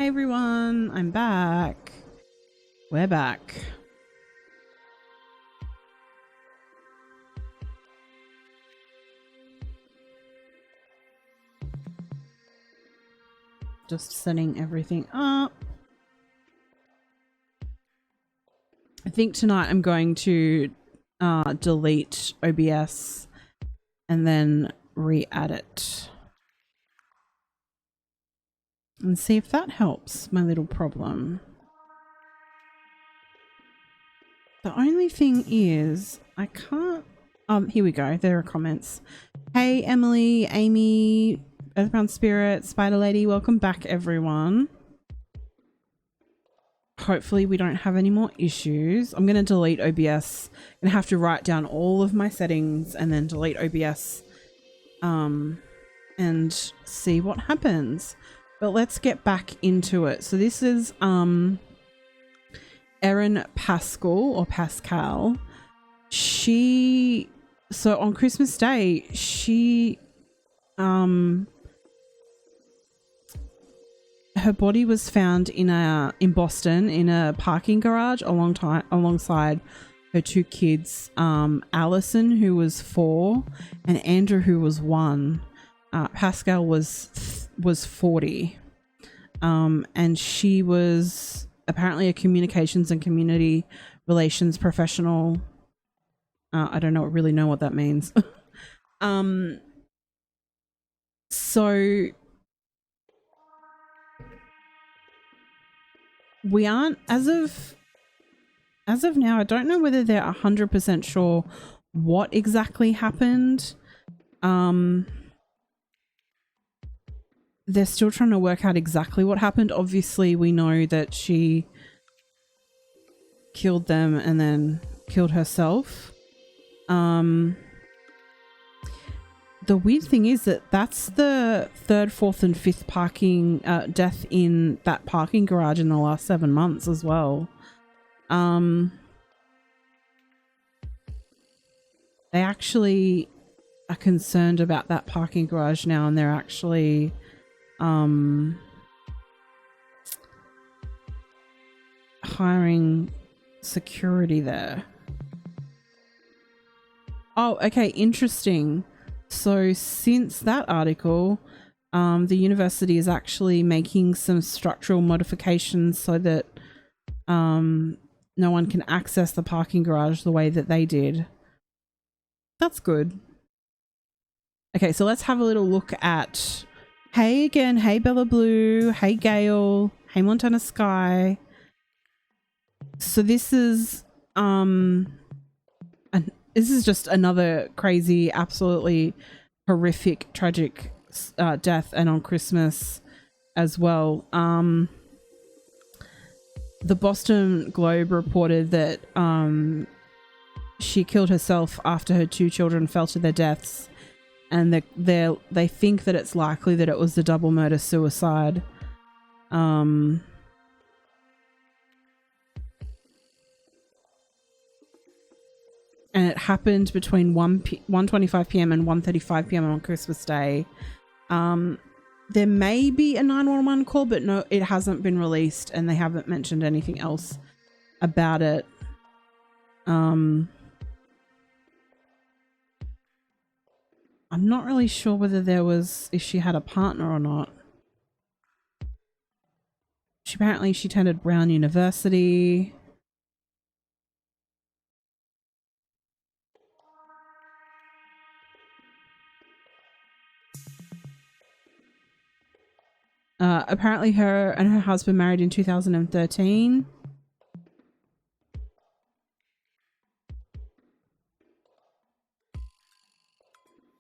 Hey everyone, I'm back. We're back. Just setting everything up. I think tonight I'm going to delete OBS and then re-add it. And see if that helps my little problem. The only thing is I can't... here we go. There are comments. Hey, Emily, Amy, Earthbound Spirit, Spider Lady, welcome back, everyone. Hopefully we don't have any more issues. I'm going to delete OBS. I'm going to have to write down all of my settings and then delete OBS and see what happens. But let's get back into it. So this is Aaron Pascal or Pascal. So on Christmas Day, she her body was found in Boston in a parking garage alongside her two kids, Allison, who was 4, and Andrew, who was 1. Pascal was 40, and she was apparently a communications and community relations professional. I don't really know what that means. So we aren't, as of now, I don't know whether they're 100% sure what exactly happened. They're still trying to work out exactly what happened. Obviously, we know that she killed them and then killed herself. The weird thing is that that's the 3rd, 4th, and 5th parking death in that parking garage in the last 7 months as well. They actually are concerned about that parking garage now, and they're actually hiring security there. Oh, okay, interesting. So since that article, the university is actually making some structural modifications so that no one can access the parking garage the way that they did. That's good. Okay, so let's have a little look at... Hey again, hey Bella Blue, hey Gail, hey Montana Sky. So this is just another crazy, absolutely horrific, tragic death, and on Christmas as well. The Boston Globe reported that she killed herself after her 2 children fell to their deaths, and they think that it's likely that it was the double murder suicide. And it happened between 1:25 p.m. and 1:35 p.m. on Christmas Day. There may be a 911 call, but no, it hasn't been released, and they haven't mentioned anything else about it. I'm not really sure whether if she had a partner or not. Apparently she attended Brown University. Apparently her and her husband married in 2013.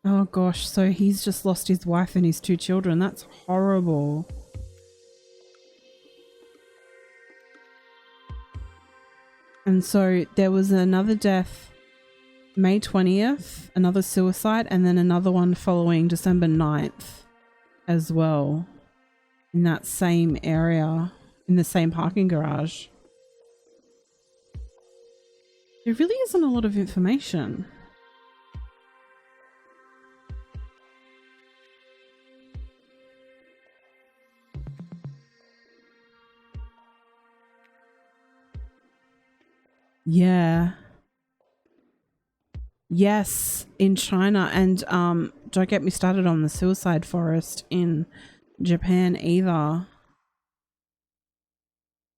Oh gosh, so he's just lost his wife and his 2 children. That's horrible. And so there was another death May 20th, another suicide, and then another one following December 9th as well, in that same area, in the same parking garage. There really isn't a lot of information. Yeah. Yes, in China. And don't get me started on the suicide forest in Japan either.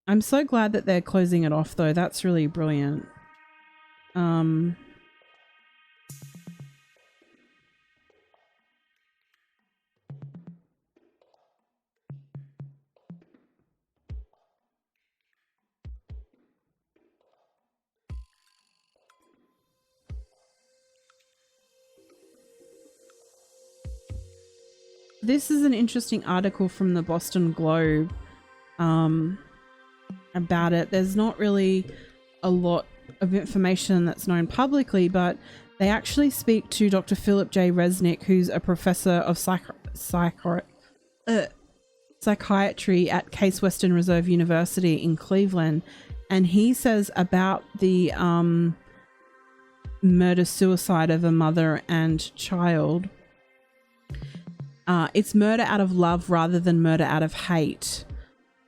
I'm so glad that they're closing it off though. That's really brilliant. This is an interesting article from the Boston Globe about it. There's not really a lot of information that's known publicly, but they actually speak to Dr. Philip J. Resnick, who's a professor of psychiatry at Case Western Reserve University in Cleveland, and he says about the murder-suicide of a mother and child, it's murder out of love rather than murder out of hate,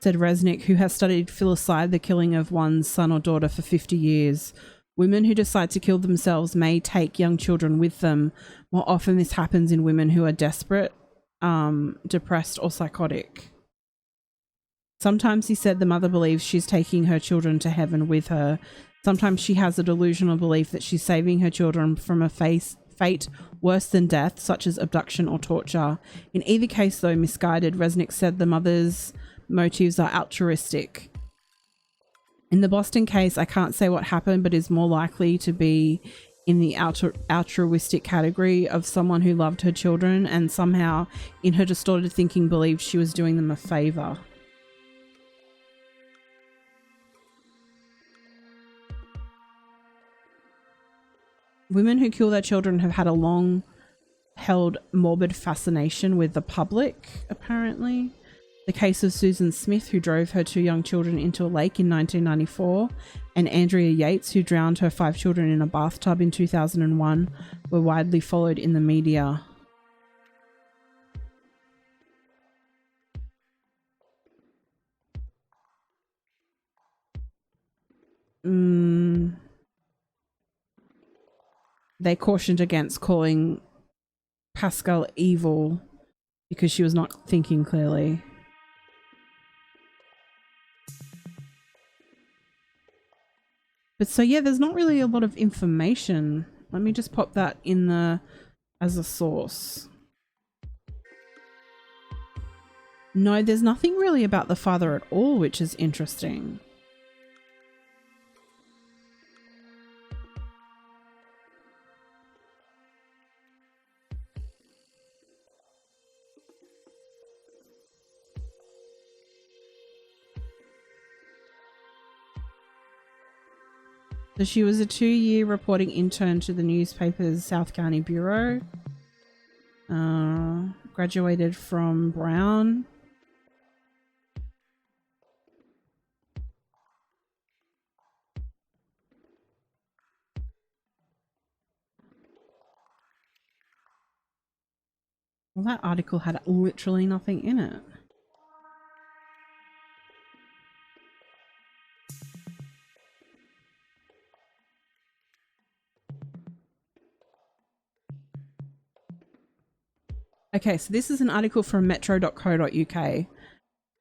said Resnick, who has studied filicide, the killing of one's son or daughter, for 50 years. Women who decide to kill themselves may take young children with them. More often this happens in women who are desperate, depressed or psychotic. Sometimes, he said, the mother believes she's taking her children to heaven with her. Sometimes she has a delusional belief that she's saving her children from a fate worse than death, such as abduction or torture. In either case, though misguided, Resnick said the mother's motives are altruistic. In the Boston case, I can't say what happened, but is more likely to be in the altruistic category of someone who loved her children and somehow, in her distorted thinking, believed she was doing them a favor. Women who kill their children have had a long-held morbid fascination with the public, apparently. The case of Susan Smith, who drove her 2 young children into a lake in 1994, and Andrea Yates, who drowned her 5 children in a bathtub in 2001, were widely followed in the media. They cautioned against calling Pascal evil because she was not thinking clearly. But so yeah, there's not really a lot of information. Let me just pop that in as a source. No, there's nothing really about the father at all, which is interesting. So she was a 2-year reporting intern to the newspaper's South County Bureau. Graduated from Brown. Well, that article had literally nothing in it. Okay, so this is an article from metro.co.uk.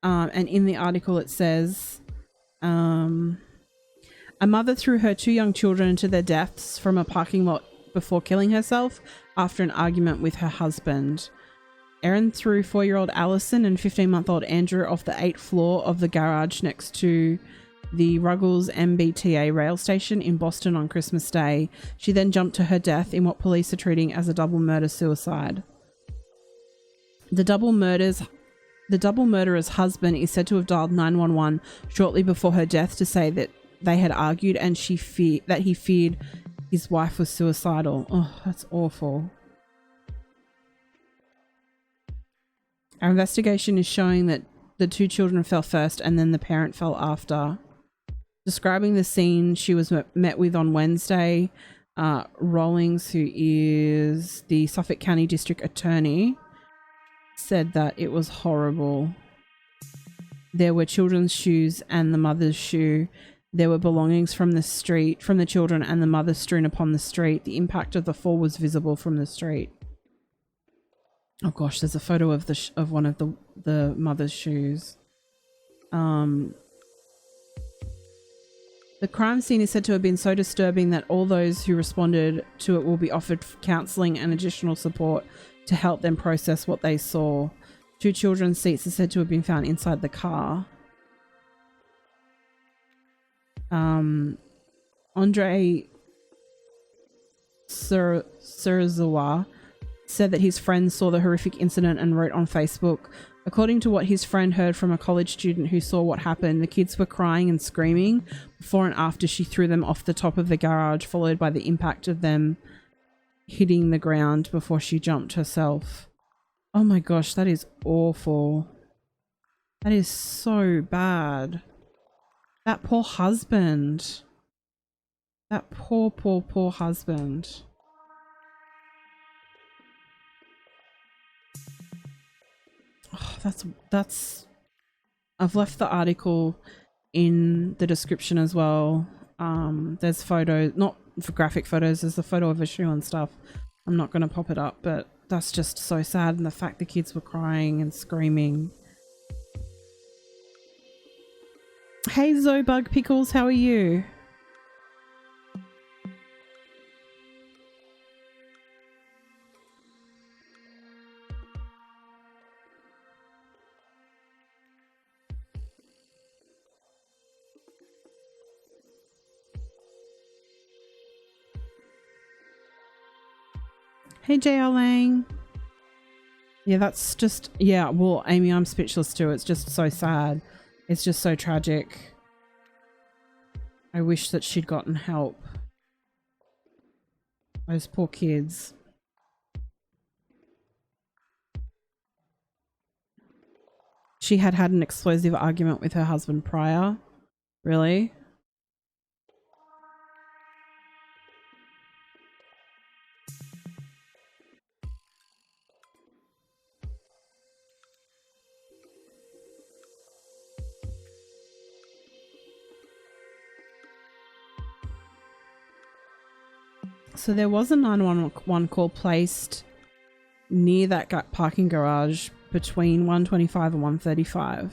And in the article it says, a mother threw her 2 young children to their deaths from a parking lot before killing herself after an argument with her husband. Erin threw 4-year-old Allison and 15-month-old Andrew off the 8th floor of the garage next to the Ruggles MBTA rail station in Boston on Christmas Day. She then jumped to her death in what police are treating as a double murder-suicide. The double murderer's husband is said to have dialed 911 shortly before her death to say that they had argued and he feared his wife was suicidal. Oh, that's awful. Our investigation is showing that the 2 children fell first and then the parent fell after. Describing the scene she was met with on Wednesday, Rawlings, who is the Suffolk County District Attorney, said that it was horrible. There were children's shoes and the mother's shoe. There were belongings from the children and the mother strewn upon the street. The impact of the fall was visible from the street. Oh gosh, there's a photo of one of the mother's shoes. The crime scene is said to have been so disturbing that all those who responded to it will be offered counselling and additional support to help them process what they saw. 2 children's seats are said to have been found inside the car. Andre Surzawa said that his friend saw the horrific incident and wrote on Facebook, according to what his friend heard from a college student who saw what happened, the kids were crying and screaming before and after she threw them off the top of the garage, followed by the impact of them hitting the ground before she jumped herself. Oh my gosh, that is awful. That is so bad. That poor husband. That poor husband. Oh, that's I've left the article in the description as well. There's photos, not for graphic photos, there's a photo of a shoe and stuff. I'm not going to pop it up, but that's just so sad. And the fact the kids were crying and screaming. Hey Zobug Pickles, how are you? Hey JL Lang. Yeah, that's just, yeah, well, Amy, I'm speechless too. It's just so sad. It's just so tragic. I wish that she'd gotten help. Those poor kids. She had had an explosive argument with her husband prior. Really? So there was a 911 call placed near that parking garage between 1:25 and 1:35.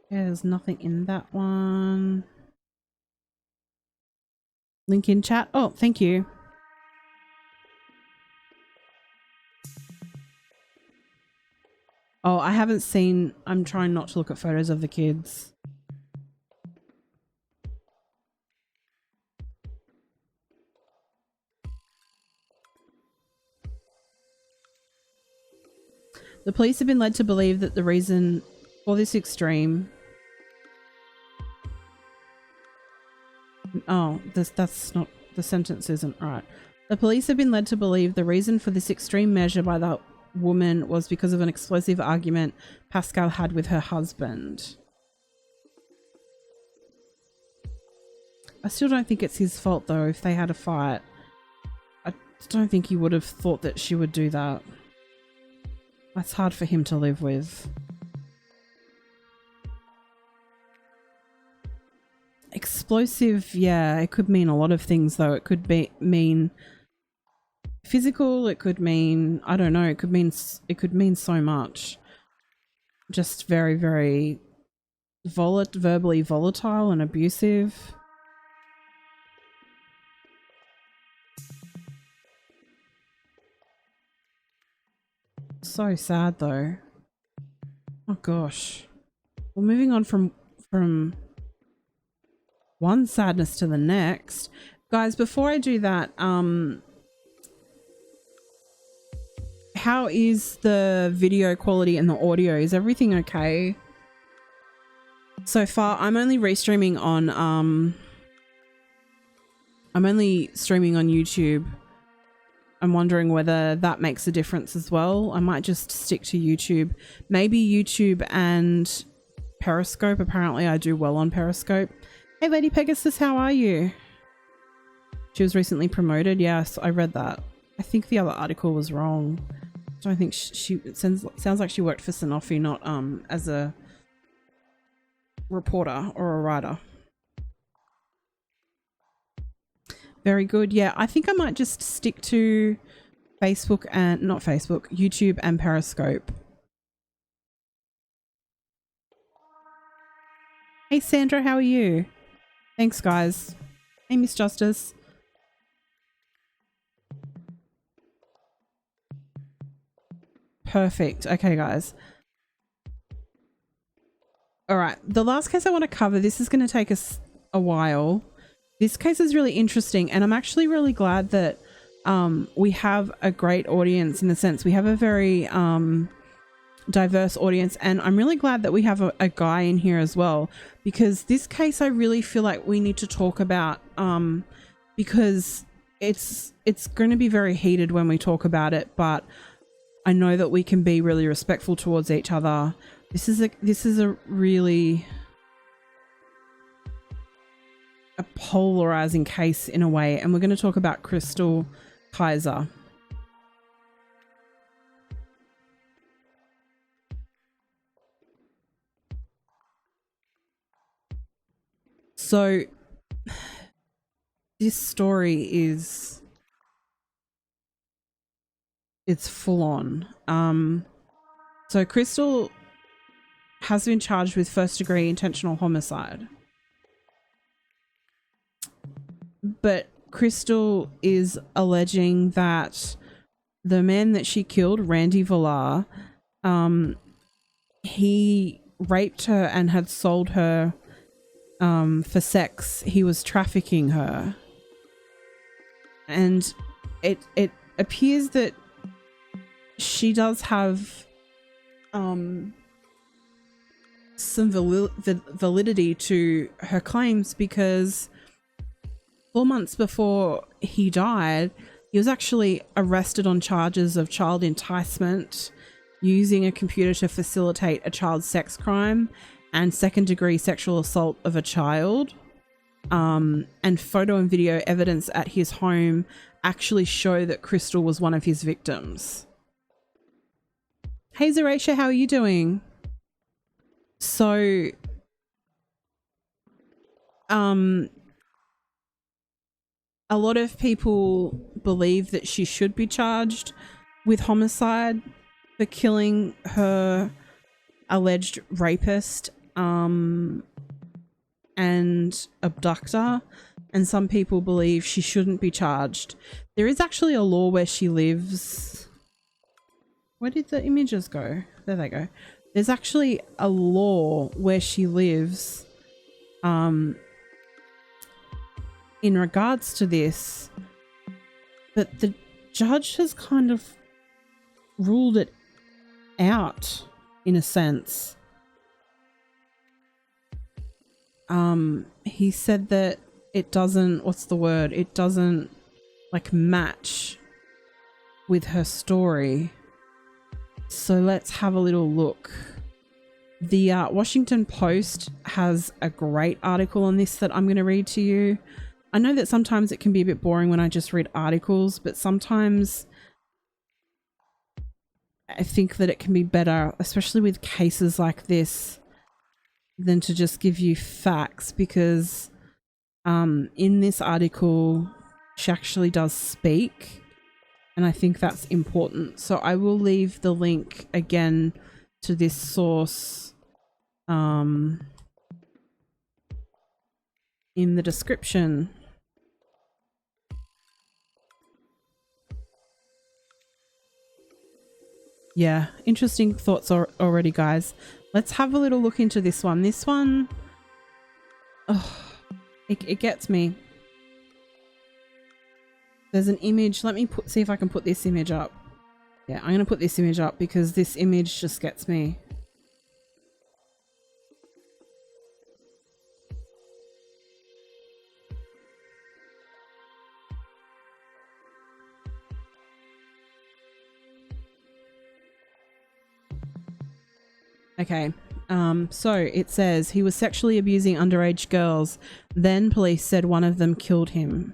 Yeah, there's nothing in that one. Link in chat. Oh, thank you. Oh, I haven't seen... I'm trying not to look at photos of the kids. The police have been led to believe that the reason for this extreme... Oh, that's not... The sentence isn't right. The police have been led to believe the reason for this extreme measure by the woman was because of an explosive argument Pascal had with her husband. I still don't think it's his fault though if they had a fight. I don't think he would have thought that she would do that. That's hard for him to live with. Explosive, yeah, it could mean a lot of things though. It could mean physical, it could mean, I don't know, it could mean so much. Just very, very verbally volatile and abusive. So sad though. Oh gosh. Well, moving on from one sadness to the next. Guys, before I do that, how is the video quality and the audio? Is everything okay? So far, I'm only restreaming on I'm only streaming on YouTube. I'm wondering whether that makes a difference as well. I might just stick to YouTube. Maybe YouTube and Periscope. Apparently I do well on Periscope. Hey Lady Pegasus, how are you? She was recently promoted. Yes, I read that. I think the other article was wrong. I don't think it sounds like she worked for Sanofi, not as a reporter or a writer. Very good. Yeah, I think I might just stick to Facebook and not Facebook, YouTube and Periscope. Hey Sandra, how are you? Thanks guys. Hey Miss Justice. Perfect. Okay guys. All right. The last case I want to cover, this is going to take us a while. This case is really interesting, and I'm actually really glad that we have a great audience. In the sense, we have a very diverse audience, and I'm really glad that we have a guy in here as well, because this case I really feel like we need to talk about because it's going to be very heated when we talk about it, but I know that we can be really respectful towards each other. This is a really a polarizing case in a way, and we're going to talk about Crystal Kaiser. So this story is, it's full on. So Chrystul has been charged with first-degree intentional homicide. But Chrystul is alleging that the man that she killed, Randy Villar, he raped her and had sold her for sex. He was trafficking her. And it appears that she does have some validity to her claims, because 4 months before he died, he was actually arrested on charges of child enticement, using a computer to facilitate a child sex crime, and second-degree sexual assault of a child. And photo and video evidence at his home actually show that Chrystul was one of his victims. Hey Zeracia, how are you doing? So, a lot of people believe that she should be charged with homicide for killing her alleged rapist and abductor, and some people believe she shouldn't be charged. There is actually a law where she lives. Where did the images go? There they go. There's actually a law where she lives in regards to this, but the judge has kind of ruled it out in a sense. He said that it doesn't, what's the word? It doesn't like match with her story. So let's have a little look. The Washington Post has a great article on this that I'm going to read to you. I know that sometimes it can be a bit boring when I just read articles, but sometimes I think that it can be better, especially with cases like this, than to just give you facts, because in this article she actually does speak, and I think that's important. So I will leave the link again to this source in the description. Yeah, interesting thoughts already, guys. Let's have a little look into this one. This one, oh, it gets me. There's an image. Let me see if I can put this image up. Yeah, I'm going to put this image up because this image just gets me. Okay. So it says he was sexually abusing underage girls. Then police said one of them killed him.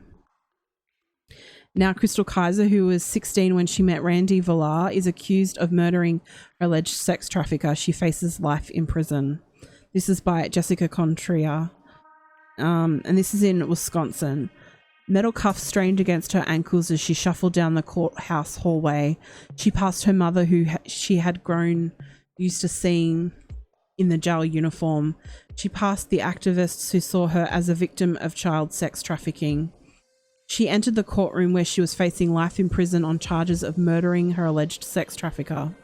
Now, Crystal Kaiser, who was 16 when she met Randy Villar, is accused of murdering her alleged sex trafficker. She faces life in prison. This is by Jessica Contria. And this is in Wisconsin. Metal cuffs strained against her ankles as she shuffled down the courthouse hallway. She passed her mother, who she had grown used to seeing in the jail uniform. She passed the activists who saw her as a victim of child sex trafficking. She entered the courtroom where she was facing life in prison on charges of murdering her alleged sex trafficker.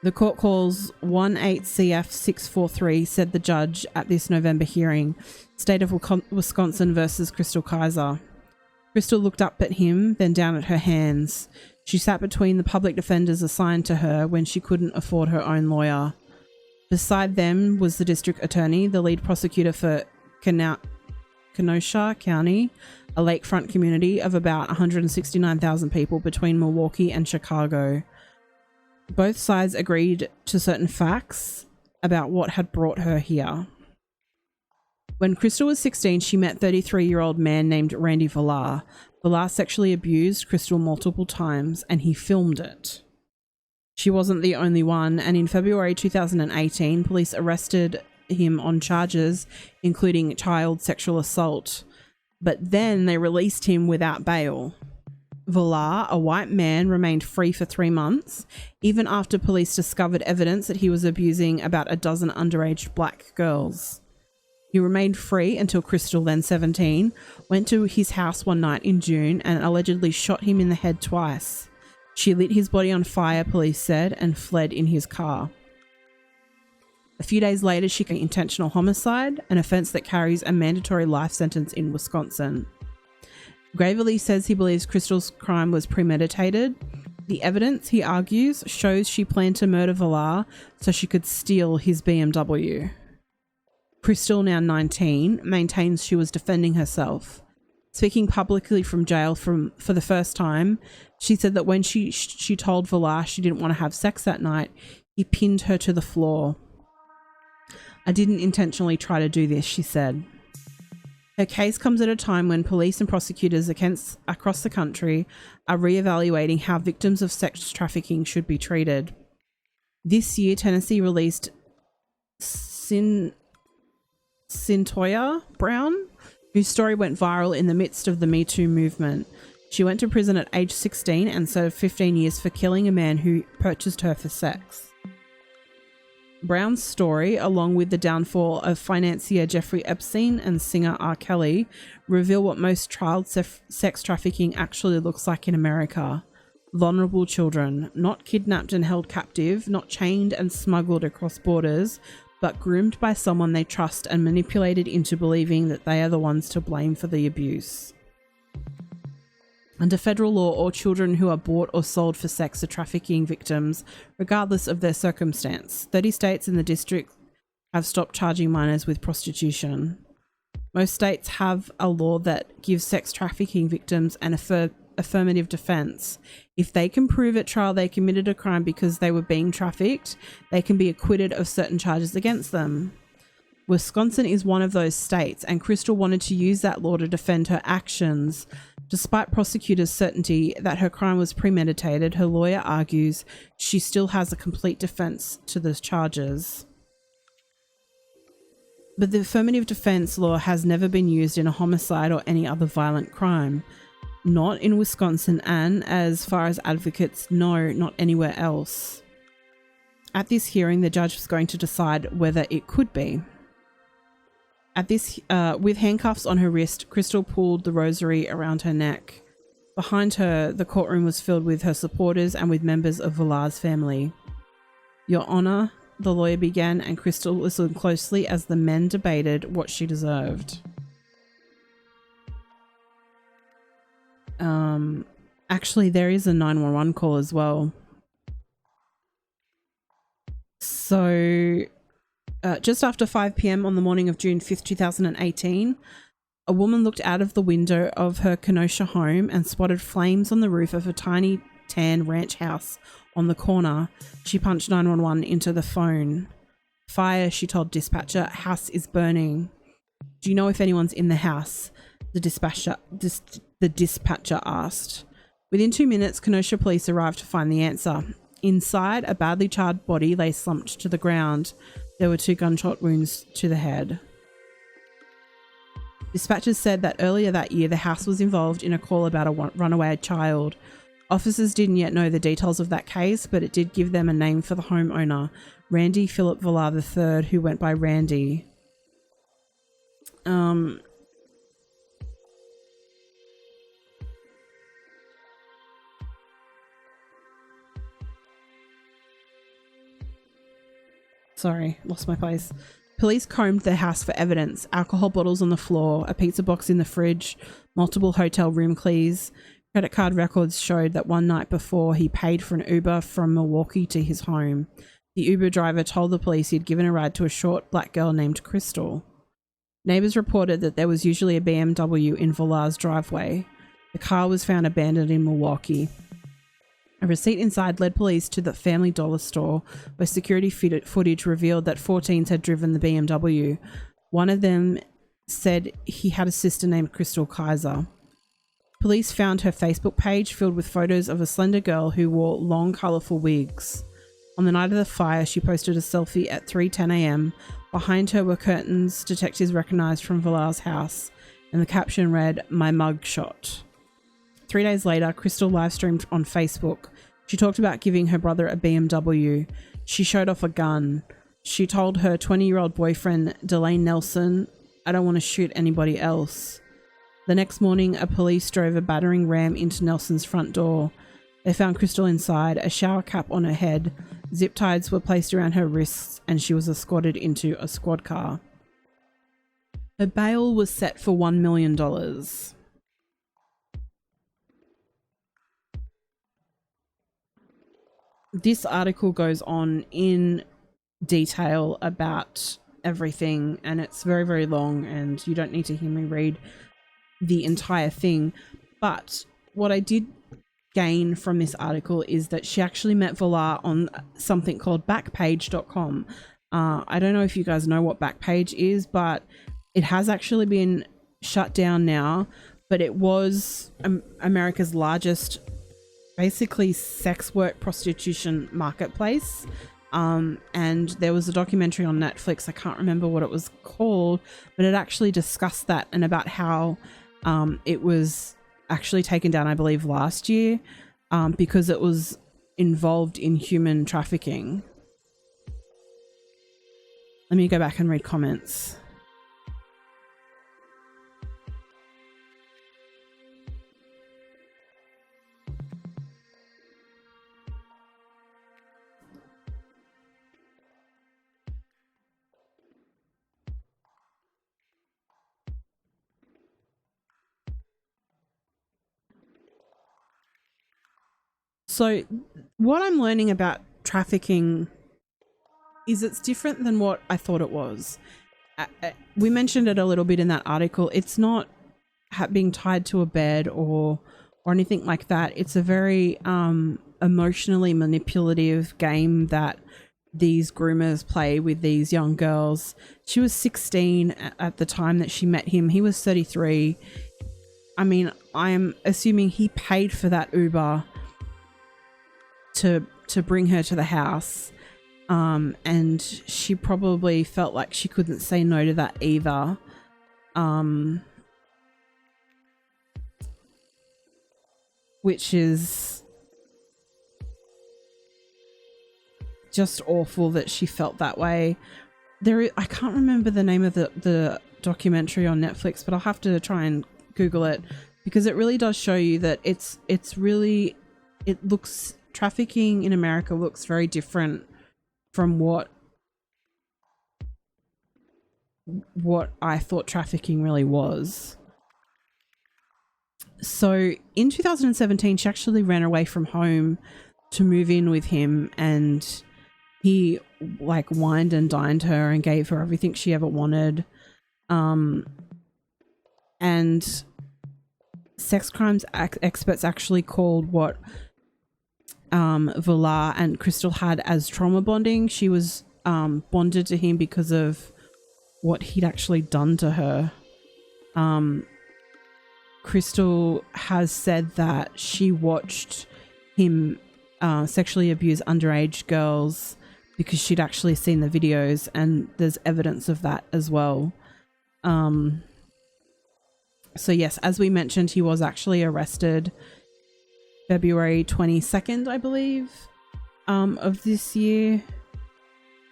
The court calls 18CF643, said the judge at this November hearing. State of Wisconsin versus Crystal Kaiser. Chrystul looked up at him, then down at her hands. She sat between the public defenders assigned to her when she couldn't afford her own lawyer. Beside them was the district attorney, the lead prosecutor for Kenosha County, a lakefront community of about 169,000 people between Milwaukee and Chicago. Both sides agreed to certain facts about what had brought her here. When Chrystul was 16, she met 33-year-old man named Randy Villar. Villar sexually abused Chrystul multiple times, and he filmed it. She wasn't the only one, and in February 2018, police arrested him on charges including child sexual assault, but then they released him without bail. Villar, a white man, remained free for 3 months, even after police discovered evidence that he was abusing about a dozen underage black girls. He remained free until Chrystul, then 17, went to his house one night in June and allegedly shot him in the head twice. She lit his body on fire, police said, and fled in his car. A few days later, she committed intentional homicide, an offence that carries a mandatory life sentence in Wisconsin. Gravely says he believes Crystul's crime was premeditated. The evidence, he argues, shows she planned to murder Villar so she could steal his BMW. Chrystul, now 19, maintains she was defending herself. Speaking publicly from jail for the first time, she said that when she told Villar she didn't want to have sex that night, he pinned her to the floor. I didn't intentionally try to do this, she said. Her case comes at a time when police and prosecutors across the country are reevaluating how victims of sex trafficking should be treated. This year, Tennessee released Cyntoia Brown, whose story went viral in the midst of the Me Too movement. She went to prison at age 16 and served 15 years for killing a man who purchased her for sex. Brown's story, along with the downfall of financier Jeffrey Epstein and singer R. Kelly, reveal what most child sex trafficking actually looks like in America. Vulnerable children, not kidnapped and held captive, not chained and smuggled across borders, but groomed by someone they trust and manipulated into believing that they are the ones to blame for the abuse. Under federal law, all children who are bought or sold for sex are trafficking victims, regardless of their circumstance. 30 states in the district have stopped charging minors with prostitution. Most states have a law that gives sex trafficking victims an affirmative defense. If they can prove at trial they committed a crime because they were being trafficked, they can be acquitted of certain charges against them. Wisconsin is one of those states, and Chrystul wanted to use that law to defend her actions. Despite prosecutors' certainty that her crime was premeditated, her lawyer argues she still has a complete defense to the charges. But the affirmative defense law has never been used in a homicide or any other violent crime. Not in Wisconsin, and as far as advocates know, not anywhere else. At this hearing, the judge was going to decide whether it could be. At this, with handcuffs on her wrist, Chrystul pulled the rosary around her neck. Behind her, the courtroom was filled with her supporters and with members of Villar's family. Your Honor, the lawyer began, and Chrystul listened closely as the men debated what she deserved. Actually, there is a 911 call as well. So, just after 5 p.m. on the morning of June 5th, 2018, a woman looked out of the window of her Kenosha home and spotted flames on the roof of a tiny tan ranch house on the corner. She punched 911 into the phone. Fire, she told dispatcher. House is burning. Do you know if anyone's in the house? The dispatcher asked. Within 2 minutes, Kenosha police arrived to find the answer. Inside, a badly charred body lay slumped to the ground. There were 2 gunshot wounds to the head. Dispatchers said that earlier that year, the house was involved in a call about a runaway child. Officers didn't yet know the details of that case, but it did give them a name for the homeowner, Randy Philip Villar III, who went by Randy. Sorry, lost my place. Police combed the house for evidence. Alcohol bottles on the floor, a pizza box in the fridge, multiple hotel room keys. Credit card records showed that one night before, he paid for an Uber from Milwaukee to his home. The Uber driver told the police he'd given a ride to a short black girl named Chrystul. Neighbors reported that there was usually a BMW in Villar's driveway. The car was found abandoned in Milwaukee. A receipt inside led police to the Family Dollar store, where security footage revealed that 4 teens had driven the BMW. One of them said he had a sister named Crystal Kaiser. Police found her Facebook page filled with photos of a slender girl who wore long, colourful wigs. On the night of the fire, she posted a selfie at 3:10 a.m. Behind her were curtains detectives recognised from Villar's house, and the caption read, "My mug shot." 3 days later, Chrystul live-streamed on Facebook. She talked about giving her brother a BMW. She showed off a gun. She told her 20-year-old boyfriend, Delane Nelson, "I don't want to shoot anybody else." The next morning, a police drove a battering ram into Nelson's front door. They found Chrystul inside, a shower cap on her head. Zip ties were placed around her wrists, and she was escorted into a squad car. Her bail was set for $1 million. This article goes on in detail about everything, and it's very, very long, and you don't need to hear me read the entire thing. But what I did gain from this article is that she actually met Villar on something called Backpage.com. I don't know if you guys know what Backpage is, but it has actually been shut down now. But it was America's largest, basically, sex work prostitution marketplace. And there was a documentary on Netflix. I can't remember what it was called, but it actually discussed that and about how it was actually taken down, I believe, last year because it was involved in human trafficking. Let me go back and read comments. So what I'm learning about trafficking is it's different than what I thought it was. We mentioned it a little bit in that article. It's not being tied to a bed or anything like that. It's a very emotionally manipulative game that these groomers play with these young girls. She was 16 at the time that she met him. He was 33. I mean, I'm assuming he paid for that Uber to bring her to the house, and she probably felt like she couldn't say no to that either. Which is just awful that she felt that way. I can't remember the name of the documentary on Netflix, but I'll have to try and Google it, because it really does show you that trafficking in America looks very different from what I thought trafficking really was. So in 2017, she actually ran away from home to move in with him, and he like wined and dined her and gave her everything she ever wanted. And sex crimes experts actually called what Volar and Chrystul had as trauma bonding. She was bonded to him because of what he'd actually done to her. Chrystul has said that she watched him sexually abuse underage girls because she'd actually seen the videos, and there's evidence of that as well. So yes, as we mentioned, he was actually arrested February 22nd, I believe, of this year.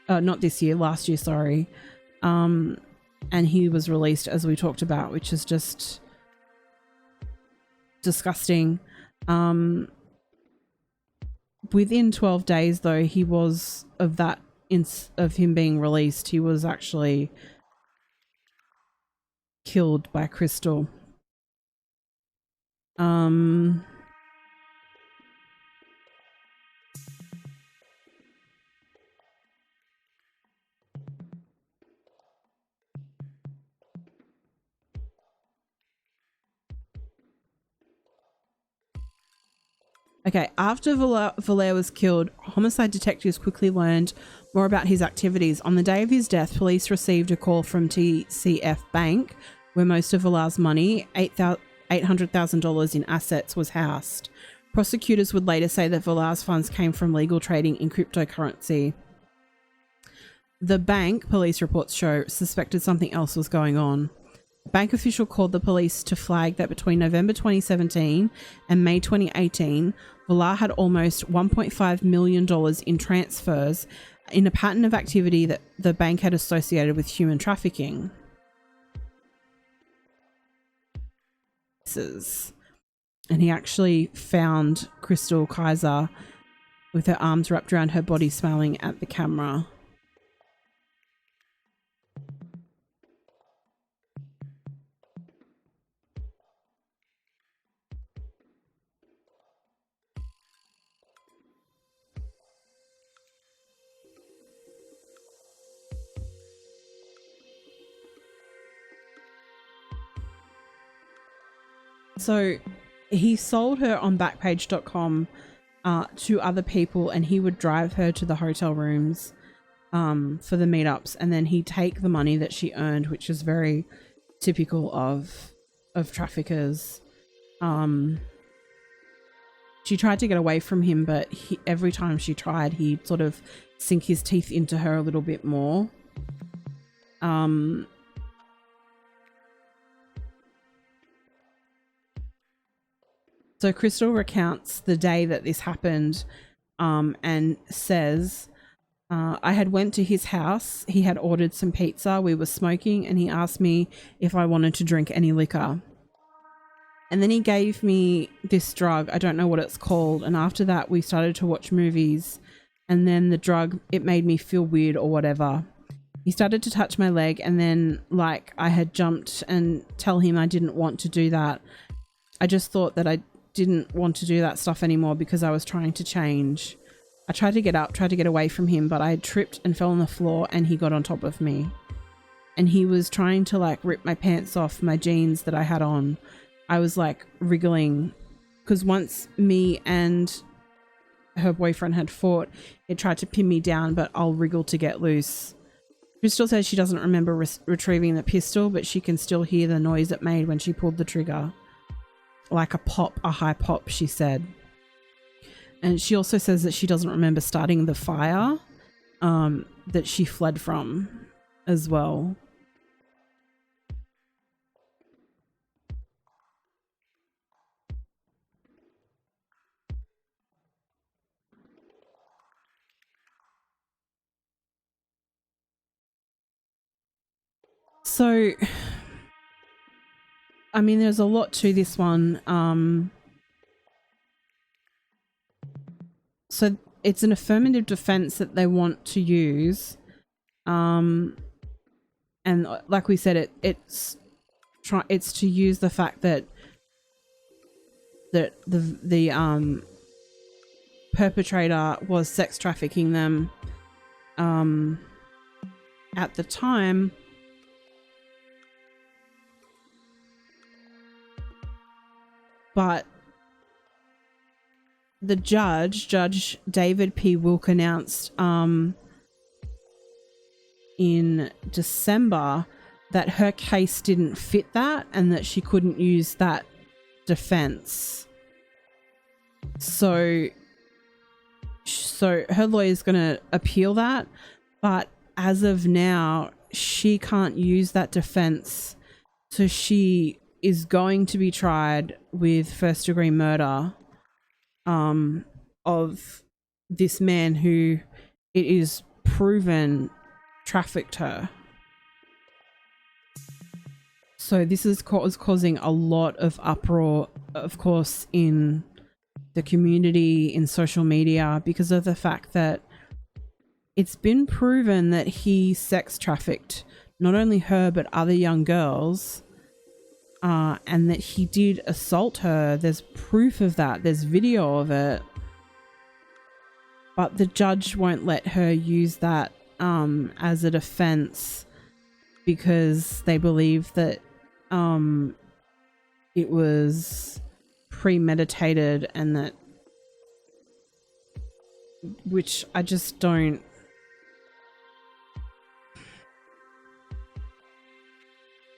Not this year, last year, sorry. And he was released, as we talked about, which is just disgusting. Within 12 days, though, he was of him being released, he was actually killed by Chrystul. Okay, after Valère was killed, homicide detectives quickly learned more about his activities. On the day of his death, police received a call from TCF Bank, where most of Valère's money, $800,000 in assets, was housed. Prosecutors would later say that Valère's funds came from legal trading in cryptocurrency. The bank, police reports show, suspected something else was going on. A bank official called the police to flag that between November 2017 and May 2018, Valère had almost $1.5 million in transfers in a pattern of activity that the bank had associated with human trafficking. And he actually found Crystal Kaiser with her arms wrapped around her body, smiling at the camera. So he sold her on Backpage.com to other people, and he would drive her to the hotel rooms for the meetups, and then he'd take the money that she earned, which is very typical of traffickers. She tried to get away from him, but every time she tried, he'd sort of sink his teeth into her a little bit more. So Chrystul recounts the day that this happened, and says, I had went to his house. He had ordered some pizza. We were smoking, and he asked me if I wanted to drink any liquor. And then he gave me this drug. I don't know what it's called. And after that, we started to watch movies. And then the drug, it made me feel weird or whatever. He started to touch my leg, and then like I had jumped and tell him I didn't want to do that. I just thought that I didn't want to do that stuff anymore because I was trying to change. I tried to get up, tried to get away from him, but I had tripped and fell on the floor, and he got on top of me. And he was trying to like rip my pants off, my jeans that I had on. I was like wriggling because once me and her boyfriend had fought, it tried to pin me down, but I'll wriggle to get loose. Crystal says she doesn't remember retrieving the pistol, but she can still hear the noise it made when she pulled the trigger. Like a pop, a high pop, she said. And she also says that she doesn't remember starting the fire that she fled from as well. So, I mean, there's a lot to this one. So it's an affirmative defense that they want to use. And like we said, it's to use the fact that the perpetrator was sex trafficking them at the time. But the Judge David P. Wilk, announced in December that her case didn't fit that and that she couldn't use that defense. So her lawyer's going to appeal that, but as of now, she can't use that defense. So she is going to be tried with first-degree murder of this man who it is proven trafficked her. So this is causing a lot of uproar, of course, in the community, in social media, because of the fact that it's been proven that he sex trafficked not only her but other young girls, and that he did assault her. There's proof of that. There's video of it. But the judge won't let her use that as a defense because they believe that it was premeditated, and that, which I just don't.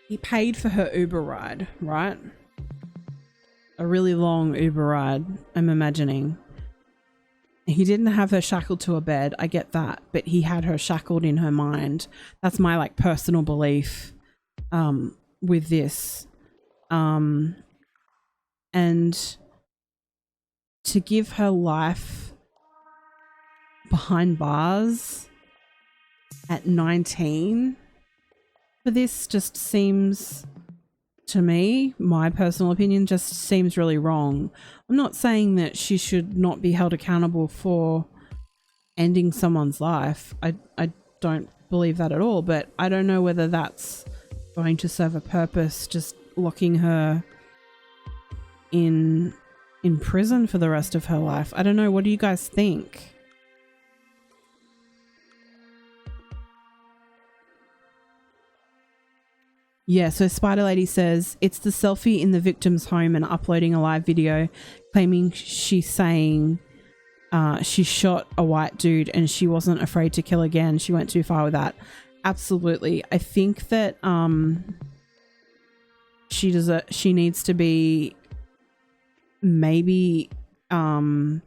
He paid for her Uber ride, right? A really long Uber ride, I'm imagining. He didn't have her shackled to a bed, I get that, but he had her shackled in her mind. That's my like personal belief with this. And to give her life behind bars at 19 for this just seems, to me, my personal opinion, just seems really wrong. I'm not saying that she should not be held accountable for ending someone's life. I don't believe that at all, but I don't know whether that's going to serve a purpose, just locking her in prison for the rest of her life. I don't know. What do you guys think? Yeah, so Spider Lady says it's the selfie in the victim's home and uploading a live video claiming she's saying she shot a white dude and she wasn't afraid to kill again. She went too far with that. Absolutely. I think that she needs to be maybe in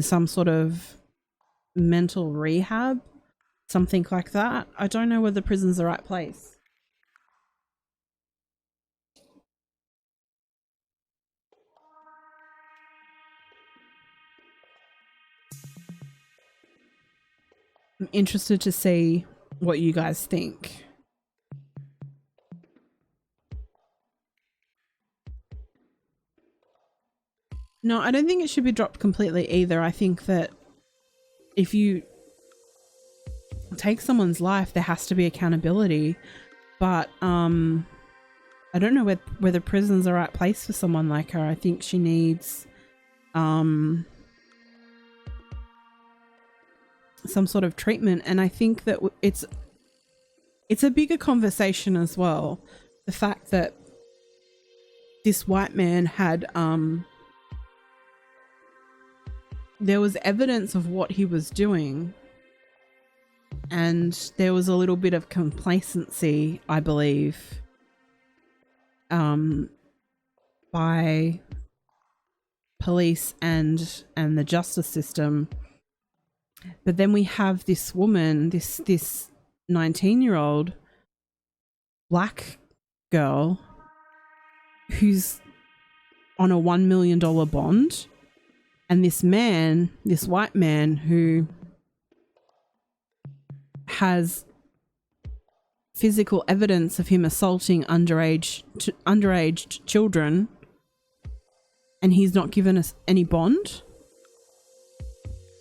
some sort of mental rehab, something like that. I don't know whether prison's the right place. I'm interested to see what you guys think. No, I don't think it should be dropped completely either. I think that if you take someone's life, there has to be accountability. But I don't know whether prison's the right place for someone like her. I think she needs some sort of treatment, and I think that it's a bigger conversation as well. The fact that this white man had there was evidence of what he was doing, and there was a little bit of complacency, I believe, by police and the justice system. But then we have this woman, this 19-year-old black girl who's on a $1 million bond, and this man, this white man who has physical evidence of him assaulting underage children, and he's not given us any bond.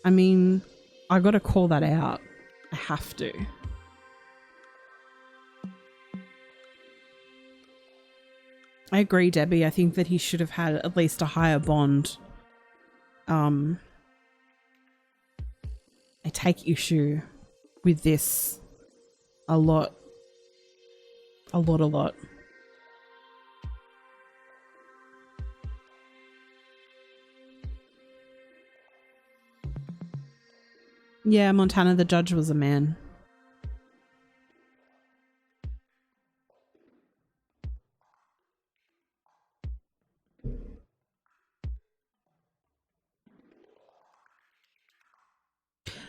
I mean, I got to call that out. I have to. I agree, Debbie. I think that he should have had at least a higher bond. I take issue with this a lot. A lot. Yeah, Montana, the judge was a man.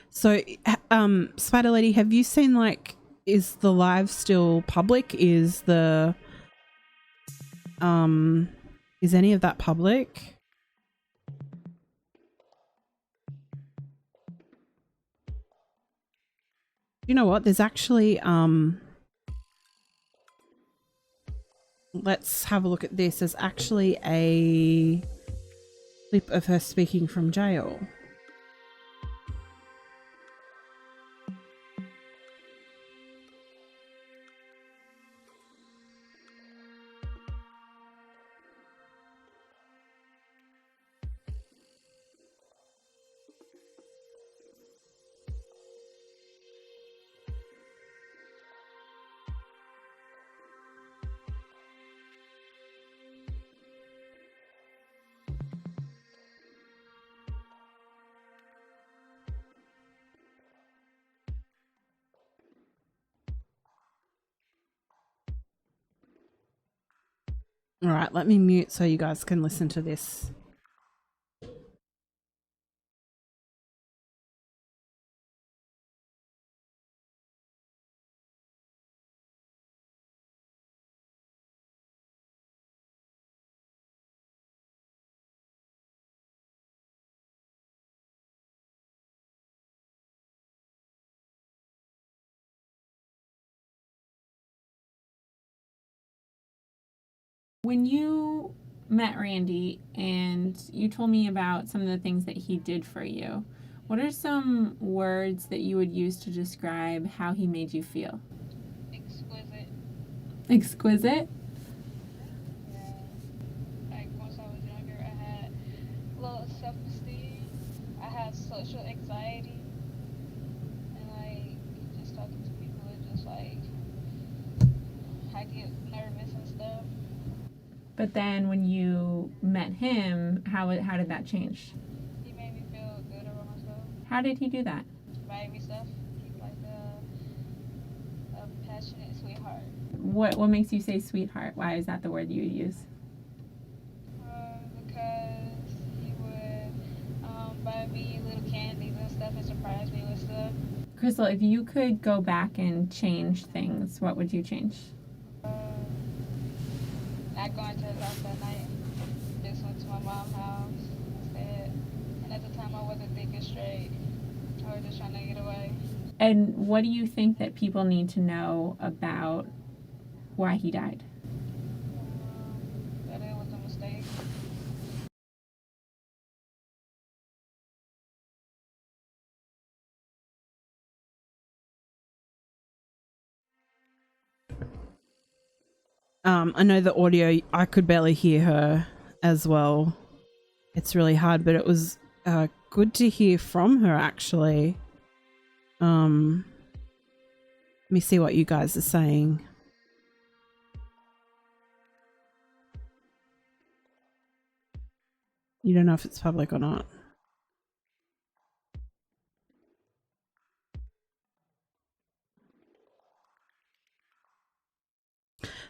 So, Spider Lady, have you seen, like, is the live still public? Is any of that public? You know what? There's actually, let's have a look at this. There's actually a clip of her speaking from jail. All right, let me mute so you guys can listen to this. When you met Randy and you told me about some of the things that he did for you, what are some words that you would use to describe how he made you feel? Exquisite. Exquisite? Yeah. Like once I was younger, I had low self-esteem. I had social anxiety, and like just talking to people, it just like I get nervous and stuff. But then when you met him, how did that change? He made me feel good about myself. How did he do that? Buy me stuff. He's like a passionate sweetheart. What makes you say sweetheart? Why is that the word you would use? Because he would buy me little candies and stuff and surprise me with stuff. Crystal, if you could go back and change things, what would you change? Not going to his house that night. Just went to my mom's house instead. And at the time I wasn't thinking straight. I was just trying to get away. And what do you think that people need to know about why he died? That it was a mistake. I know the audio, I could barely hear her as well. It's really hard, but it was good to hear from her, actually. Let me see what you guys are saying. You don't know if it's public or not.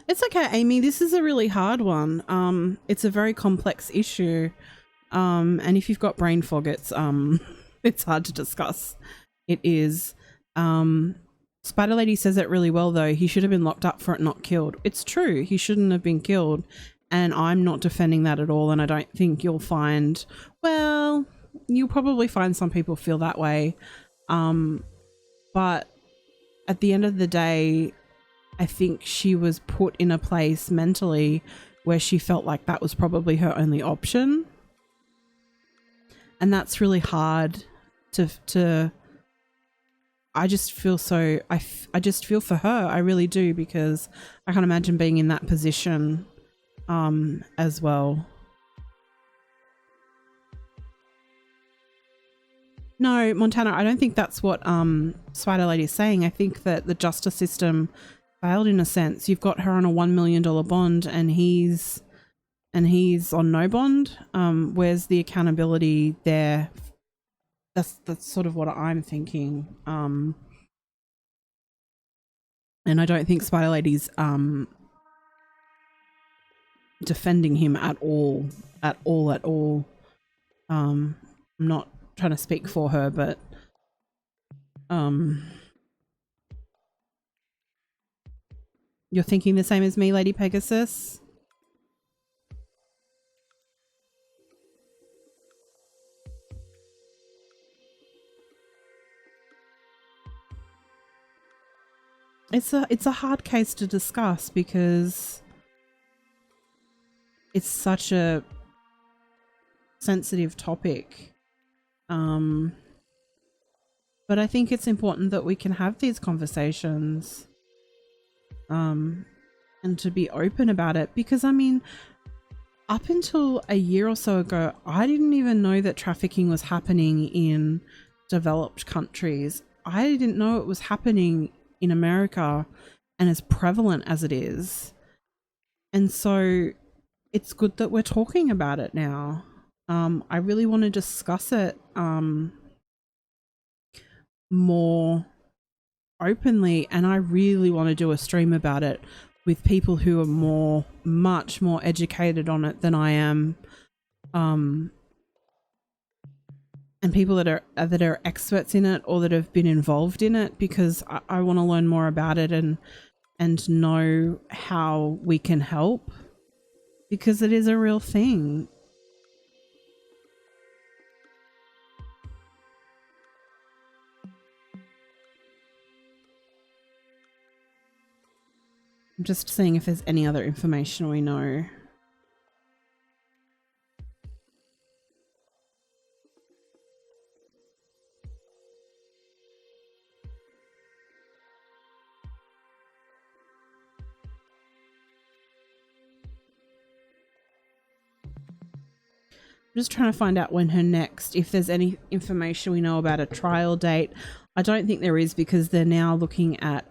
It's okay, Amy. This is a really hard one. It's a very complex issue. And if you've got brain fog, it's it's hard to discuss. It is. Spider Lady says it really well, though. He should have been locked up for it, not killed. It's true. He shouldn't have been killed. And I'm not defending that at all. And I don't think you'll find, well, you'll probably find some people feel that way. But at the end of the day, I think she was put in a place mentally where she felt like that was probably her only option. And that's really hard to I just feel so, I just feel for her. I really do, because I can't imagine being in that position as well. No, Montana, I don't think that's what Spider Lady is saying. I think that the justice system failed in a sense. You've got her on a $1 million bond and he's on no bond. Where's the accountability there? That's sort of what I'm thinking. And I don't think Spider Lady's defending him at all. I'm not trying to speak for her, but you're thinking the same as me, Lady Pegasus? It's a hard case to discuss because it's such a sensitive topic. But I think it's important that we can have these conversations and to be open about it, because I mean, up until a year or so ago, I didn't even know that trafficking was happening in developed countries. I didn't know it was happening in America and as prevalent as it is. And so it's good that we're talking about it now. I really want to discuss it more openly, and I really want to do a stream about it with people who are much more educated on it than I am, and people that are experts in it or that have been involved in it, because I want to learn more about it and know how we can help, because it is a real thing. I'm just seeing if there's any other information we know. I'm just trying to find out when her next, if there's any information we know about a trial date. I don't think there is, because they're now looking at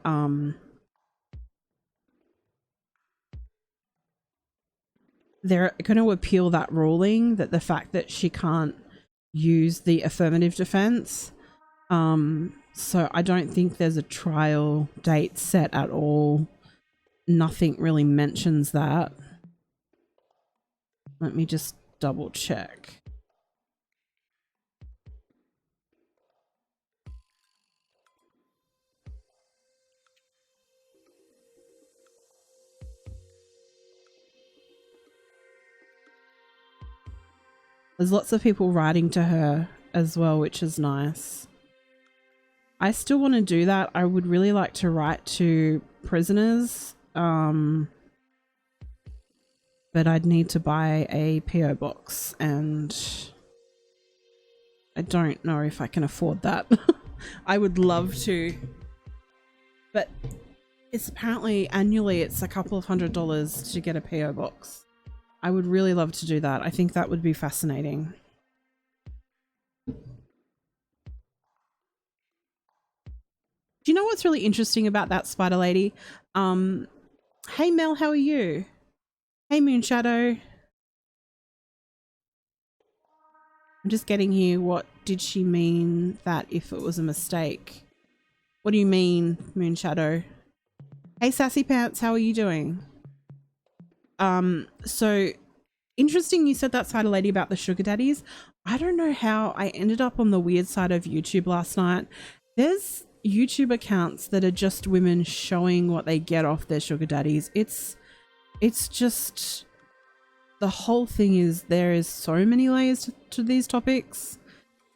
they're going to appeal that ruling, that the fact that she can't use the affirmative defense. So I don't think there's a trial date set at all. Nothing really mentions that. Let me just double check. There's lots of people writing to her as well, which is nice. I still want to do that. I would really like to write to prisoners, but I'd need to buy a PO box, and I don't know if I can afford that. I would love to, but it's apparently annually it's a couple of $100s to get a PO box. I would really love to do that. I think that would be fascinating. Do you know what's really interesting about that, Spider Lady? Hey Mel, how are you? Hey Moonshadow. I'm just getting here. What did she mean that if it was a mistake? What do you mean, Moonshadow? Hey Sassy Pants, how are you doing? So interesting you said that, Spider Lady, about the sugar daddies. I don't know how I ended up on the weird side of YouTube last night. There's YouTube accounts that are just women showing what they get off their sugar daddies. It's just, the whole thing is, there is so many layers to these topics.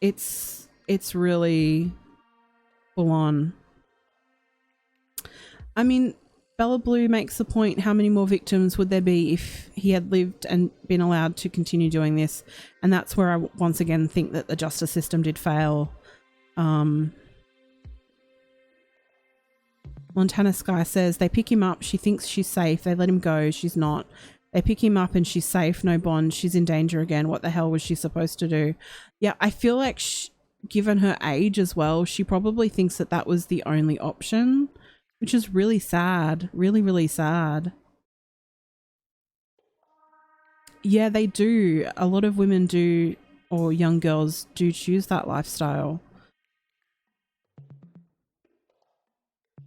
It's really full on. I mean, Bella Blue makes the point, how many more victims would there be if he had lived and been allowed to continue doing this? And that's where I once again think that the justice system did fail. Montana Sky says, they pick him up, she thinks she's safe, they let him go, she's not. They pick him up and she's safe, no bond, she's in danger again. What the hell was she supposed to do? Yeah, I feel like given her age as well, she probably thinks that that was the only option, which is really sad. Really, really sad. Yeah, they do. A lot of women do or young girls do choose that lifestyle.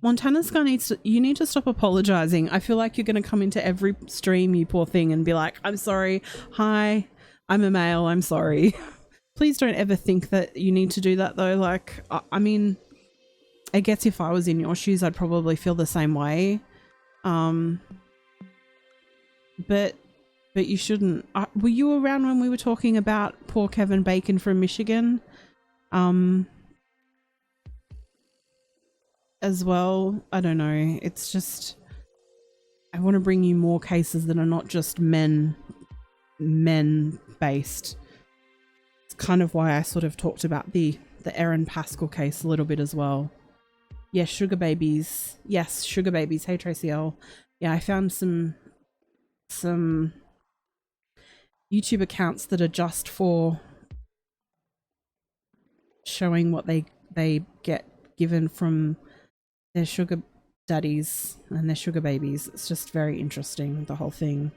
Montana Sky you need to stop apologizing. I feel like you're going to come into every stream, you poor thing, and be like, I'm sorry. Hi, I'm a male. I'm sorry. Please don't ever think that you need to do that though. Like, I mean, I guess if I was in your shoes, I'd probably feel the same way. But you shouldn't. Were you around when we were talking about poor Kevin Bacon from Michigan? As well, I don't know. It's just, I want to bring you more cases that are not just men based. It's kind of why I sort of talked about the Aaron Pascal case a little bit as well. Yes, sugar babies. Yes, sugar babies. Hey, Tracy L. Yeah, I found some YouTube accounts that are just for showing what they get given from their sugar daddies and their sugar babies. It's just very interesting, the whole thing.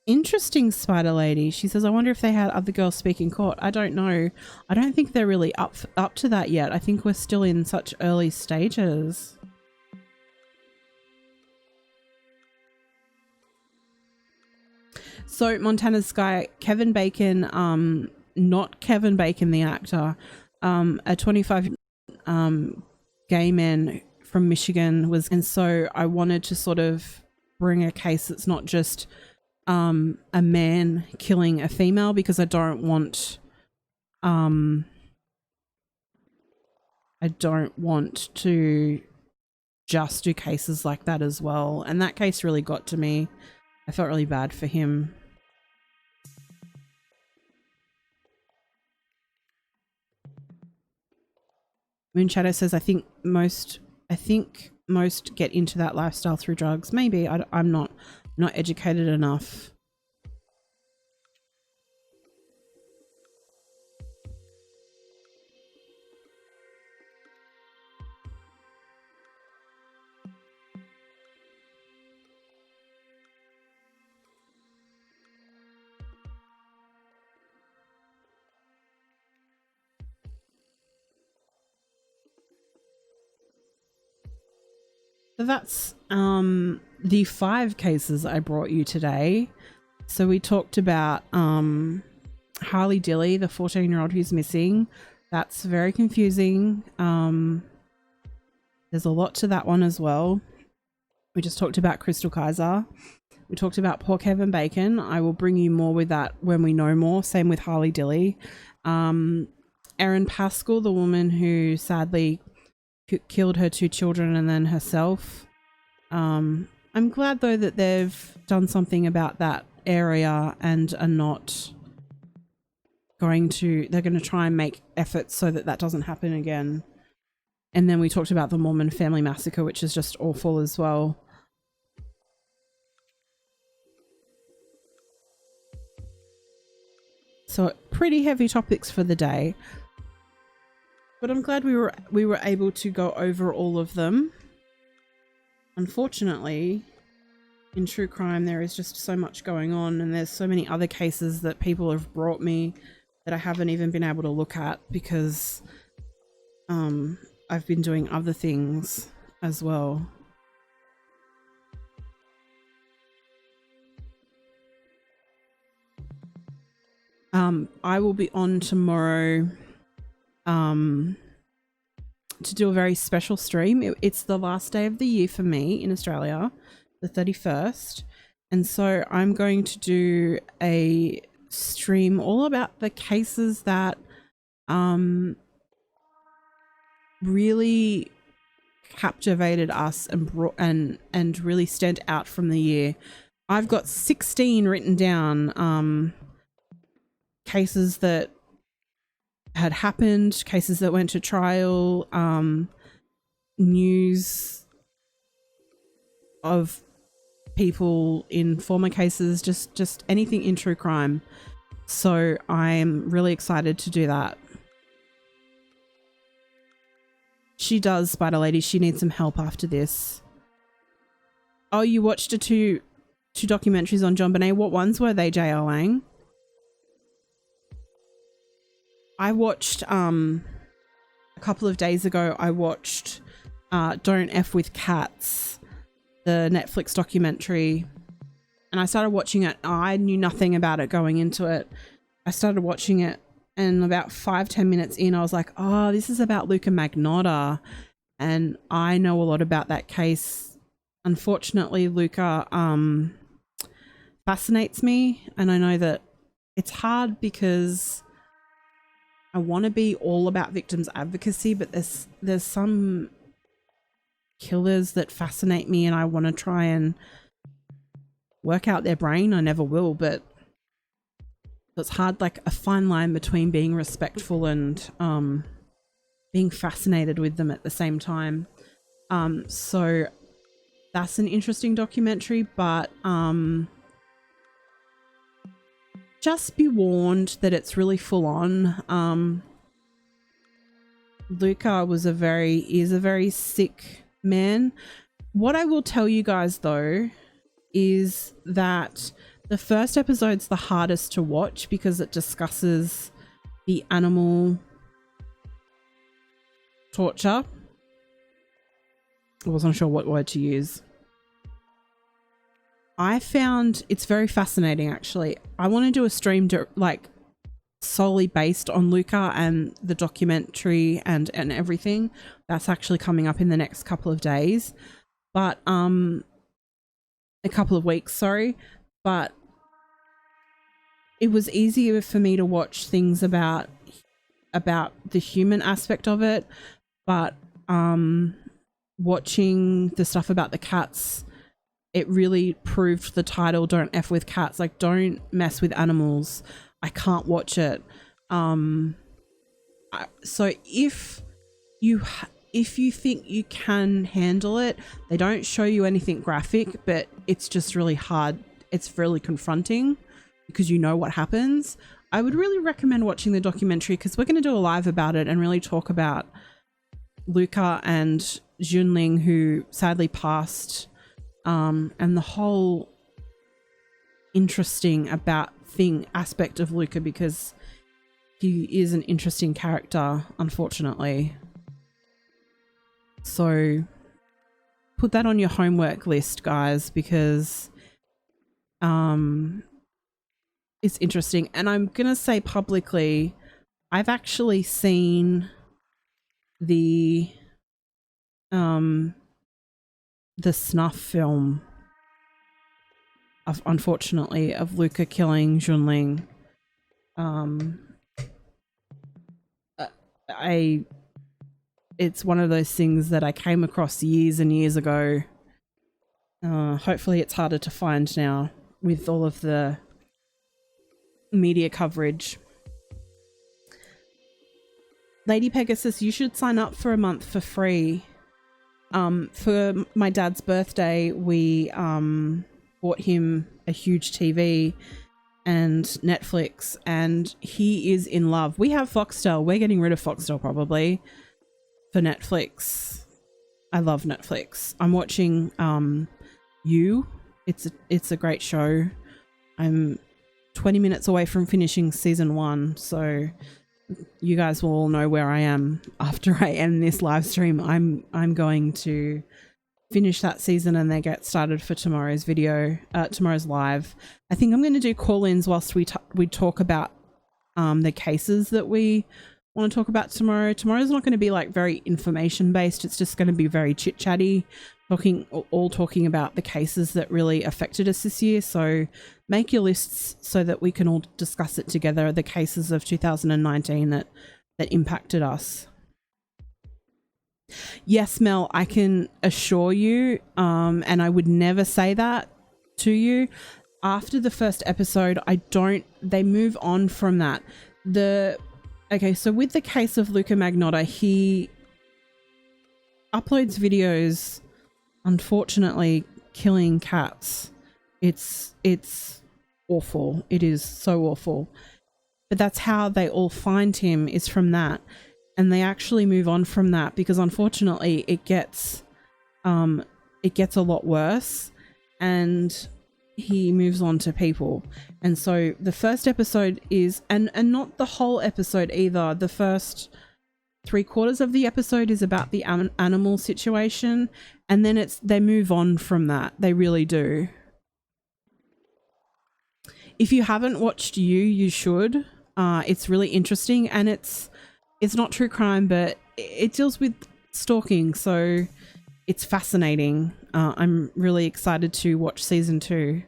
Interesting, Spider Lady. She says, I wonder if they had other girls speak in court. I don't know. I don't think they're really up to that yet. I think we're still in such early stages. So Montana Sky, Kevin Bacon, not Kevin Bacon the actor, a 25 gay man from Michigan was, and so I wanted to sort of bring a case that's not just a man killing a female, because I don't want to just do cases like that as well. And that case really got to me. I felt really bad for him. Moon Shadow says, I think most get into that lifestyle through drugs. Maybe. I'm not educated enough. So that's the 5 cases I brought you today. So we talked about Harley Dilly, the 14-year-old who's missing. That's very confusing. There's a lot to that one as well. We just talked about Crystal Kaiser. We talked about poor Kevin Bacon. I will bring you more with that when we know more. Same with Harley Dilly. Aaron Pascal, the woman who sadly killed her 2 children and then herself. I'm glad though that they've done something about that area and are not they're going to try and make efforts so that doesn't happen again. And then we talked about the Mormon family massacre, which is just awful as well. So pretty heavy topics for the day. But I'm glad we were able to go over all of them. Unfortunately, in true crime, there is just so much going on, and there's so many other cases that people have brought me that I haven't even been able to look at because I've been doing other things as well. I will be on tomorrow to do a very special stream. It's the last day of the year for me in Australia, the 31st. And so I'm going to do a stream all about the cases that really captivated us and brought and really stand out from the year. I've got 16 written down, cases that had happened, cases that went to trial, news of people in former cases, just anything in true crime. So I'm really excited to do that. She does, Spider Lady. She needs some help after this. Oh, you watched two documentaries on John Bonet. What ones were they, J.R. Lang? I watched a couple of days ago. I watched Don't F with Cats, the Netflix documentary, and I started watching it. I knew nothing about it going into it. I started watching it, and about 5-10 minutes in, I was like, oh, this is about Luca Magnotta, and I know a lot about that case. Unfortunately, Luca fascinates me, and I know that it's hard because I want to be all about victims advocacy, but there's some killers that fascinate me, and I want to try and work out their brain. I never will, but it's hard, like a fine line between being respectful and being fascinated with them at the same time. So that's an interesting documentary, but just be warned that it's really full on. Luca is a very sick man. What I will tell you guys though is that the first episode's the hardest to watch because it discusses the animal torture. I wasn't sure what word to use. I found it's very fascinating, actually. I want to do a stream like solely based on Luca and the documentary and everything. That's actually coming up in the next couple of days, but a couple of weeks, sorry. But it was easier for me to watch things about the human aspect of it, but watching the stuff about the cats, it really proved the title, Don't F with Cats. Like, don't mess with animals. I can't watch it. So if you think you can handle it, they don't show you anything graphic, but it's just really hard. It's really confronting because you know what happens. I would really recommend watching the documentary because we're going to do a live about it and really talk about Luca and Junling, who sadly passed, and the whole interesting aspect of Luca, because he is an interesting character, unfortunately. So put that on your homework list, guys, because it's interesting. And I'm gonna say publicly, I've actually seen the snuff film of, unfortunately, of Luca killing Junling. It's one of those things that I came across years and years ago. Hopefully it's harder to find now with all of the media coverage. Lady Pegasus, you should sign up for a month for free. For my dad's birthday, we bought him a huge TV and Netflix, and he is in love. We have Foxtel. We're getting rid of Foxtel probably for Netflix. I love Netflix. I'm watching You. It's a great show. I'm 20 minutes away from finishing season 1, so you guys will all know where I am after I end this live stream. I'm going to finish that season and then get started for tomorrow's video, tomorrow's live. I think I'm going to do call-ins whilst we talk about the cases that we want to talk about tomorrow. Tomorrow's not going to be like very information based. It's just going to be very chit chatty, talking about the cases that really affected us this year. So make your lists so that we can all discuss it together, the cases of 2019 that impacted us. Yes, Mel, I can assure you, and I would never say that to you. After the first episode, they move on from that. Okay, so with the case of Luca Magnotta, he uploads videos, unfortunately, killing cats. It's awful. It is so awful. but that's how they all find him, is from that. And they actually move on from that because unfortunately it gets a lot worse, and he moves on to people. And so the first episode is, and not the whole episode either, the first 3/4 of the episode is about the animal situation, and then they move on from that. They really do. If you haven't watched you should. It's really interesting, and it's not true crime, but it deals with stalking, so it's fascinating. I'm really excited to watch season 2.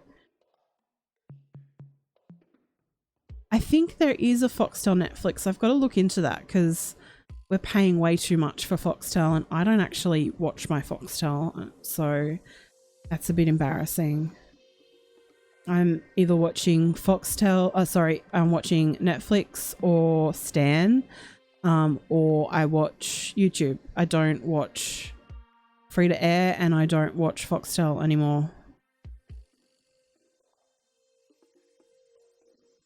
I think there is a Foxtel Netflix. I've got to look into that because we're paying way too much for Foxtel, and I don't actually watch my Foxtel, so that's a bit embarrassing. I'm either watching I'm watching Netflix or Stan, or I watch YouTube. I don't watch free to air, and I don't watch Foxtel anymore.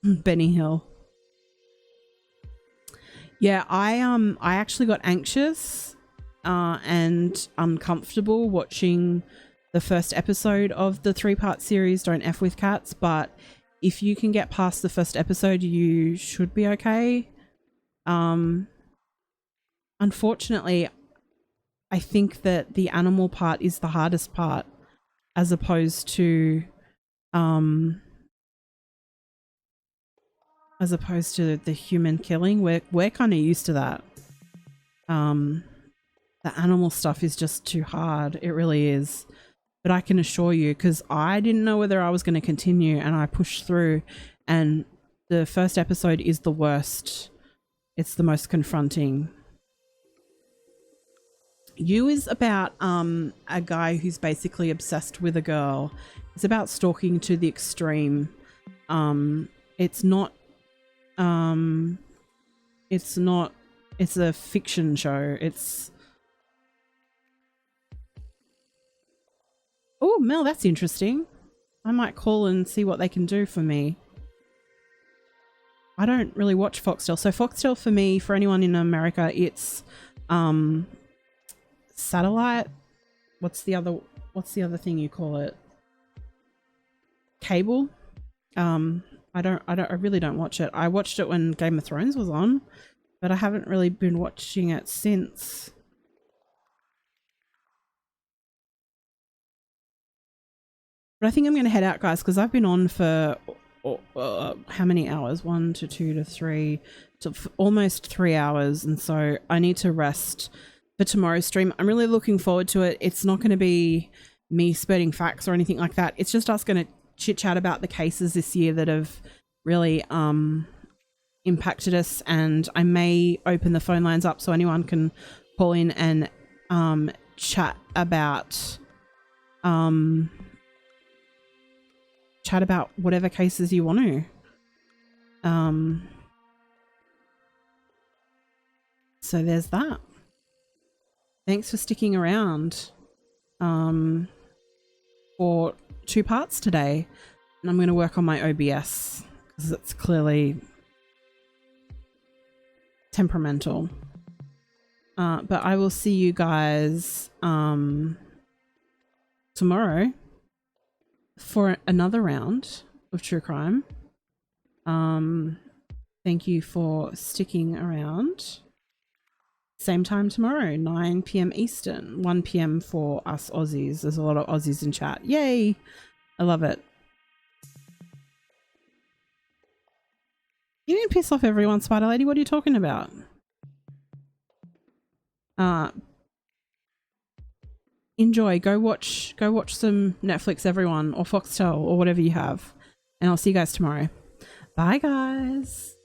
Benny Hill. Yeah, I actually got anxious and uncomfortable watching the first episode of the 3-part series Don't F With Cats, but if you can get past the first episode, you should be okay. Unfortunately, I think that the animal part is the hardest part, as opposed to the human killing. We're kind of used to that. The animal stuff is just too hard. It really is. But I can assure you, because I didn't know whether I was going to continue, and I pushed through, and the first episode is the worst. It's the most confronting. You is about a guy who's basically obsessed with a girl. It's about stalking to the extreme. It's a fiction show. Oh, Mel, that's interesting. I might call and see what they can do for me. I don't really watch Foxtel. So Foxtel for me, for anyone in America, it's satellite. What's the other thing you call it? Cable. I really don't watch it. I watched it when Game of Thrones was on, but I haven't really been watching it since. But I think I'm going to head out, guys, because I've been on for how many hours? 1 to 2 to 3 to almost 3 hours, and so I need to rest for tomorrow's stream. I'm really looking forward to it. It's not going to be me spurting facts or anything like that. It's just us going to chit chat about the cases this year that have really impacted us, and I may open the phone lines up so anyone can call in and chat about whatever cases you want to. So there's that. Thanks for sticking around for 2 parts today, and I'm going to work on my OBS because it's clearly temperamental. But I will see you guys tomorrow for another round of true crime. Thank you for sticking around. Same time tomorrow, 9 p.m. Eastern, 1 p.m. for us Aussies. There's a lot of Aussies in chat. Yay! I love it. You didn't piss off everyone, Spider Lady. What are you talking about? Enjoy. Go watch some Netflix, everyone, or Foxtel, or whatever you have. And I'll see you guys tomorrow. Bye, guys.